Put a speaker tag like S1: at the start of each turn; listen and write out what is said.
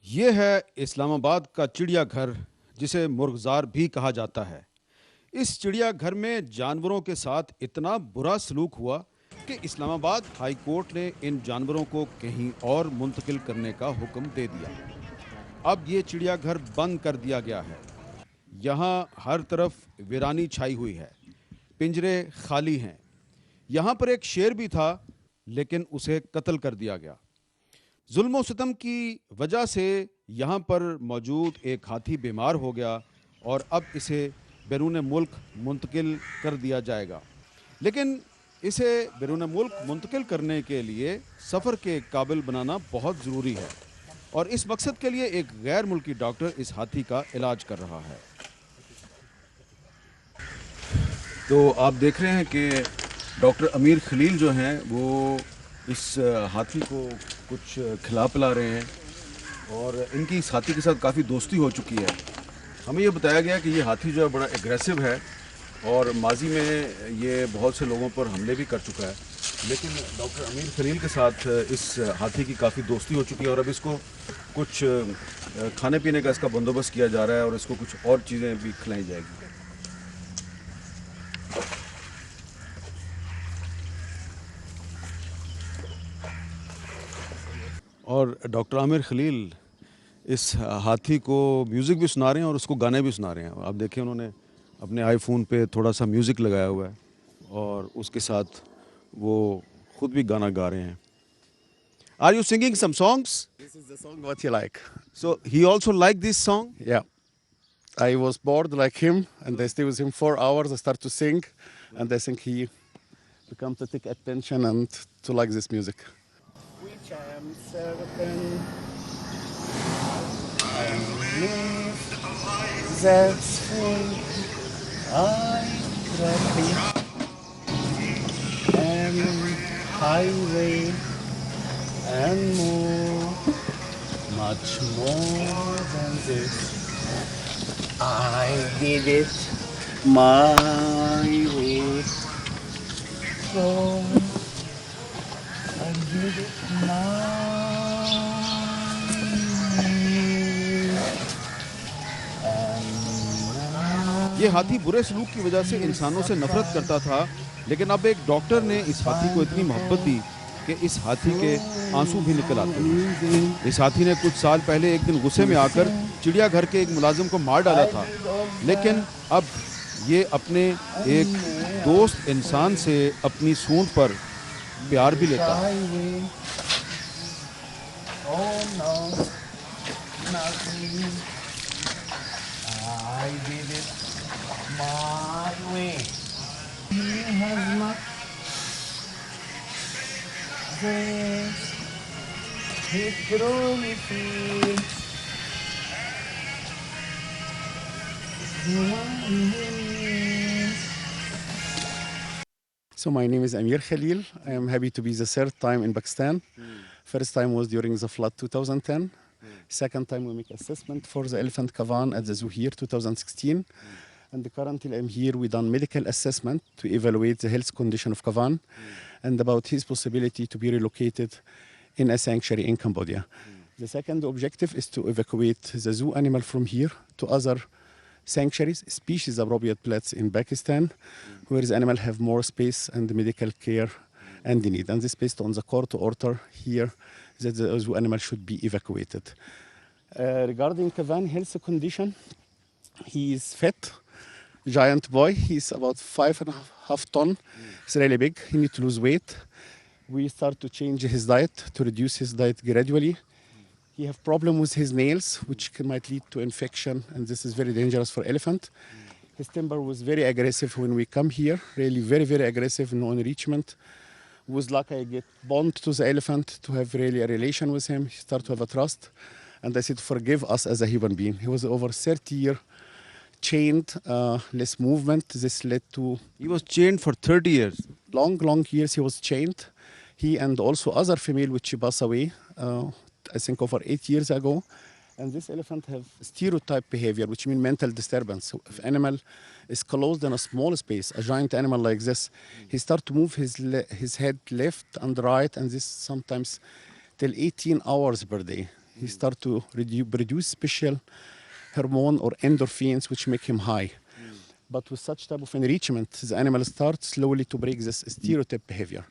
S1: ये है इस्लामाबाद का चिड़ियाघर, जिसे मुर्गजार भी कहा जाता है। इस चिड़ियाघर में जानवरों के साथ इतना बुरा सलूक हुआ कि इस्लामाबाद हाई कोर्ट ने इन जानवरों को कहीं और मुंतकिल करने का हुक्म दे दिया। अब ये चिड़ियाघर बंद कर दिया गया है। यहाँ हर तरफ वीरानी छाई हुई है, पिंजरे खाली हैं। यहाँ पर एक शेर भी था, लेकिन उसे कत्ल कर दिया गया। जुल्म सितम की वजह से यहाँ पर मौजूद एक हाथी बीमार हो गया और अब इसे बैरून मुल्क मुंतकिल कर दिया जाएगा। लेकिन इसे बैरून मुल्क मुंतकिल करने के लिए सफ़र के काबिल बनाना बहुत ज़रूरी है, और इस मकसद के लिए एक गैर मुल्की डॉक्टर इस हाथी का इलाज कर रहा है। तो आप देख रहे हैं कि डॉक्टर अमीर खलील जो हैं वो इस हाथी को कुछ खिला पिला रहे हैं, और इनकी इस हाथी के साथ काफ़ी दोस्ती हो चुकी है। हमें ये बताया गया कि ये हाथी जो है बड़ा एग्रेसिव है और माजी में ये बहुत से लोगों पर हमले भी कर चुका है, लेकिन डॉक्टर अमीर खलील के साथ इस हाथी की काफ़ी दोस्ती हो चुकी है और अब इसको कुछ खाने पीने का इसका बंदोबस्त किया जा रहा है और इसको कुछ और चीज़ें भी खिलाई जाएगी। और डॉक्टर आमिर खलील इस हाथी को म्यूज़िक भी सुना रहे हैं और उसको गाने भी सुना रहे हैं। आप देखिए, उन्होंने अपने आईफोन पे थोड़ा सा म्यूज़िक लगाया हुआ है और उसके साथ वो खुद भी गाना गा रहे हैं। Are you singing some songs?
S2: This is the song what you like.
S1: So he also liked this song?
S2: Yeah. I was bored like him and I stayed with him 4 hours. I start to sing and I think he become to take attention and to like this music. Which I am certain I live that's free. I traffic and highway and more, much more than this. I did it my way. So I did it my way.
S1: ये हाथी बुरे सलूक की वजह से इंसानों से नफरत करता था, लेकिन अब एक डॉक्टर ने इस हाथी को इतनी मोहब्बत दी कि इस हाथी के आंसू भी निकल आते हैं। इस हाथी ने कुछ साल पहले एक दिन गुस्से में आकर चिड़ियाघर के एक मुलाजिम को मार डाला था, लेकिन अब ये अपने एक दोस्त इंसान से अपनी सूंड पर प्यार भी लेता है।
S2: I did it my way. He has not this. He truly feels. So my name is Amir Khalil. I am happy to be the third time in Pakistan. First time was during the flood 2010. Second time we make assessment for the elephant Kavan at the zoo here 2016. And currently I'm here, we done medical assessment to evaluate the health condition of Kavan and about his possibility to be relocated in a sanctuary in Cambodia. The second objective is to evacuate the zoo animal from here to other sanctuaries, species appropriate places in Pakistan, where the animal have more space and medical care and need. And this based on the court order here that the zoo animal should be evacuated. Regarding Kavan health condition, he is fat, giant boy. He's about 5.5 tons. It's really big. He needs to lose weight. We start to change his diet to reduce his diet gradually. He have problem with his nails, which might lead to infection, and this is very dangerous for elephant. His temper was very aggressive when we come here, really very, very aggressive, no enrichment. With luck, I get bond to the elephant to have really a relation with him. He start to have a trust, and I said, forgive us as a human being. He was over 30 years chained, less movement. This led to...
S1: He was chained for 30 years.
S2: Long years he was chained. He and also other female which passed away, I think over 8 years ago. And this elephant have stereotype behavior, which means mental disturbance. So if animal is closed in a small space, a giant animal like this, he start to move his head left and right, and this sometimes till 18 hours per day. He start to produce special hormone or endorphins which make him high. But with such type of enrichment, the animal starts slowly to break this stereotype behavior.